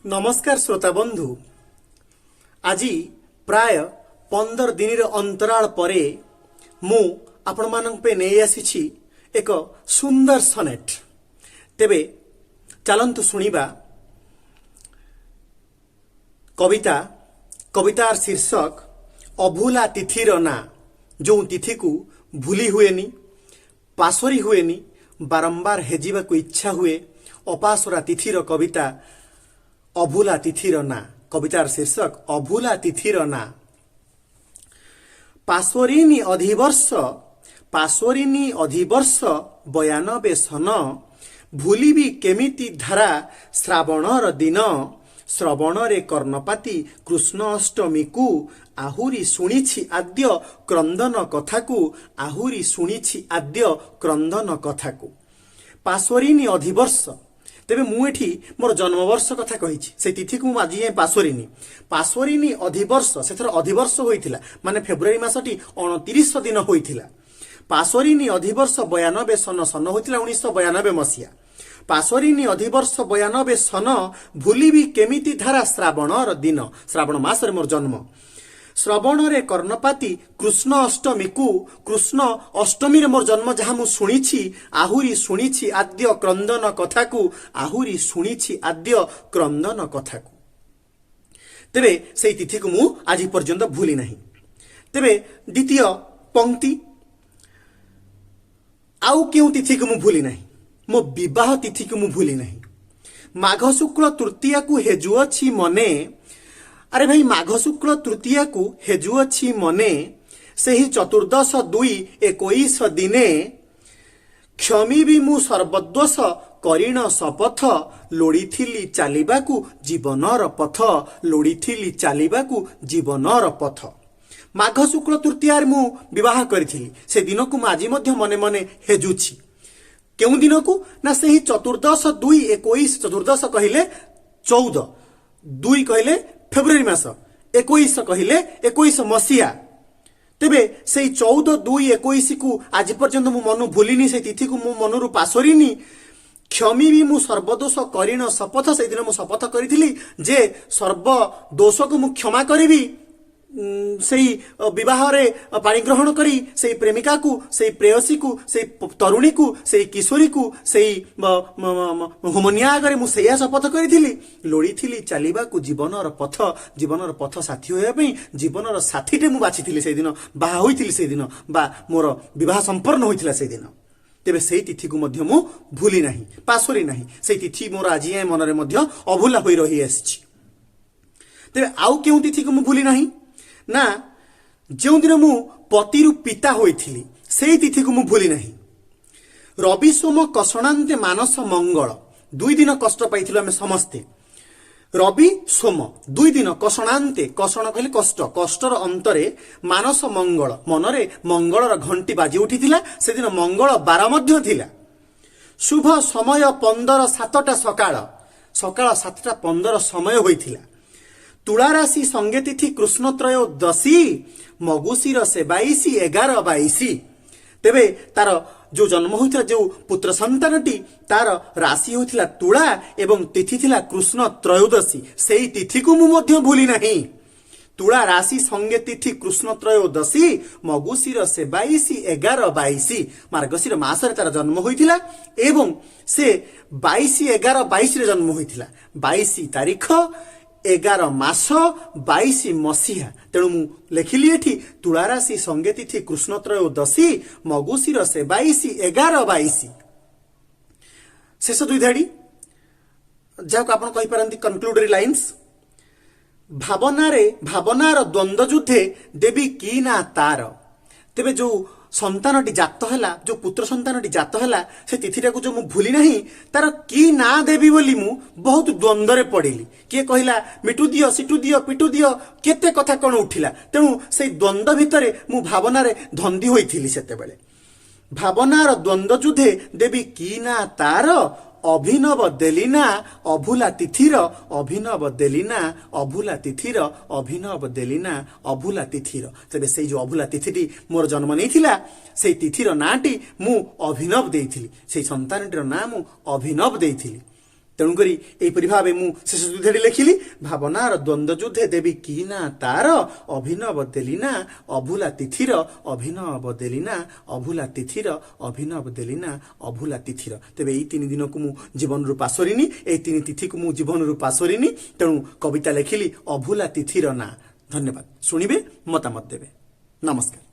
नमस्कार श्रोता बंधु। आज प्राय 15 दिन अंतराल परे मु आपण मानक पे नहीं आसी एक सुंदर सनेट। तेबे चलंतु सुनिबा कवितार शीर्षक अभूला तिथिर ना। जो तिथि को भूली हुएनी, पासोरी हुएनी, बारंबार हेजिबा को इच्छा हुए अपासरा तिथिर कविता अभूला तिथिर ना। कवितार शीर्षक अभूला तिथिर ना। पासोरिनी अधिवर्ष 92 सन भूलिबी केमिति धारा श्रावणर दिन। श्रवणरे कर्णपाती कृष्ण अष्टमी को आहुरी शुणिछि आद्य क्रंदन कथा को। आहुरी शुणिछि आद्य क्रंदन कथा को। पासोरिनी अधिवर्ष। तेबे मु एठी मोर जन्मवर्ष कथा कहिछि। से तिथि को आज पासोरिनी अधिवर्ष। सेथर अधिवर्ष होइथिला माने फेब्रुआरी मासटी 29 दिन होइथिला। पासोरिनी अधिवर्ष 92 सन होइथिला 1992 मसिया। पासोरिनी अधिवर्ष 92 सन भूलिबी केमिति धारा श्रावणर दिन। श्रावण मास रे मोर जन्म। श्रवणरे कर्णपाती कृष्ण अष्टमी को। कृष्ण अष्टमी रे मोर जन्म जहाँ मु शुणिछि। आहुरी शुणिछि आद्य क्रंदन कथा को। आहुरी शुणिछि आद्य क्रंदन कथा को। तेबे सेई तिथि को मु आज पर्यंत भूली नहीं। तेबे द्वितीय पंक्ति आउ केउ तिथि को मु भूली नहीं। मो विवाह तिथि को मु भूली नहीं। माघ शुक्ल तृतीया को हेजुअछि मने। अरे भाई माघ शुक्ल तृतीया को हेजुअछि मने। सेही 14/2/21 दिने क्षमी भी मु सर्वद्वश करिण शपथ। लोड़ीथिली चालिबाकू जीवनर पथ। लोड़ीथिली चालिबाकू जीवनर पथ। माघ शुक्ल तृतीया मु विवाह करिथिली। से दिन को आज मध्य मने मने हेजुछि। केउ दिन को ना सेही 14/2/21। 14 कहले 14, 2 कहले फेब्रुआरी मास, 21 कहले 21 मसीहा। तेबे से 14/2/21 को आज पर्यंत मु मनु भूलिनी। से तिथि को मु मनरु पासोरिनी। क्षमी भी मु सर्वदोष करिण शपथ। से दिन मु शपथ करिथिली जे सर्व दोष को मु क्षमा करिवि। सेई विवाह रे पाणी ग्रहण करी सेई प्रेमिका को, सेई प्रेयसी को, सेई तरुणी को, सेई किशोरी को, सेई होमनिया आगरे मु सेया शपथ करिथिली। लोड़ीथिली चालिबाकू जीवनर पथ। जीवनर पथ साथी होया पई जीवनर साथीटे मु बाछिथिली। से दिन बाहा होइथिली। से दिन बा मोर विवाह संपन्न होइथिला। से दिन तेबे सेई तिथि को मध्य मु भूली नाही, पासोरी नाही। सेई तिथि मोर आज मन रे मध्य अभूला होई रही आछि। तेबे आउ केउ तिथि को मु भूली नाही ना। जो दिन मु पतिरु पिता होइथिली सेई तिथि को मु भूली नहीं। रवि सोम कसणान्ते मानस मंगल। 2 दिन कष्ट पाइथिलु आमे समस्ते। रवि सोम 2 दिन कसणान्ते। कषण कहले कष्ट। कष्टर अंतरे मानस मंगल। मनरे मंगलर घंटी बाजी उठिथिला। से दिन मंगल 12 मध्य थिला। शुभ समय 15:07 सकाळ। सकाळ 7:15 समय होइथिला। तुला राशि संगे तिथि कृष्ण त्रयोदशी। मगुशीर से 22 11/22। तेबे तार जो जन्म होइथिला जो पुत्र संतानटी तार राशि होइथिला तुला एवं तिथि थिला कृष्ण त्रयोदशी। सेई तिथि को मु मध्य भूली नहीं। तुला राशि संगे तिथि कृष्ण त्रयोदशी। मगुशीर से 22 11/22। मार्गशीर मास रे तार जन्म होइथिला एवं से 22 11/22 रे जन्म होइथिला। 22 तारीख 11 मास 22 मसीहा। तेणु मु लेखिली एठी तुला राशि संगे तिथि कृष्ण त्रयोदशी। मगुशीर से 22 11/22। शेष 2 धाड़ी जाको आपण कहि पारंती कन्क्लूडरी लाइन्स। भावनार द्वंद्व युद्धे देवी की ना तार। तेबे जो संतानटी जात हैला, जो पुत्र संतानटी जात हैला, से तिथिटा को जो मु भूली नहीं तार की ना देवी बोली मु बहुत द्वंद्व रे पड़िली। किए कहिला मिटू दियो, सिटू दियो, पिटू दियो, केते कथा कोन उठिला। तेणु से द्वंद्व भितरे मु भावना रे धंदी होइथिली। सेते बेले भावनार द्वंद्व युद्धे देवी की ना तार। अभिनव देलिना अभूला तिथिर। अभिनव देलिना अभूला तिथिर। अभिनव देलिना अभूला तिथिर। तेबे से जो अभूला तिथिटी मोर जन्म नहीं थिला से तिथिर नाटी मु अभिनव देइथिली। से संतानटीर ना मु अभिनव देइथिली। तेणुकरी एपरि भावे मु शेष सुधीटी लिखिली भावनार द्वंद्व युद्धे देवी कि ना तार अभिनव देलिना अभुला तिथिर अभिनव देलिना अभुला तिथिर अभिनव देलिना अभुला तिथिर तेबे एई 3 दिन को मु जीवन रु पासोरिनी एई 3 तिथि को मु जीवन रु पासोरिनी तेणु कविता लिखिली अभुला तिथिर ना। धन्यवाद। शुणिबे मतामत देबे। नमस्कार।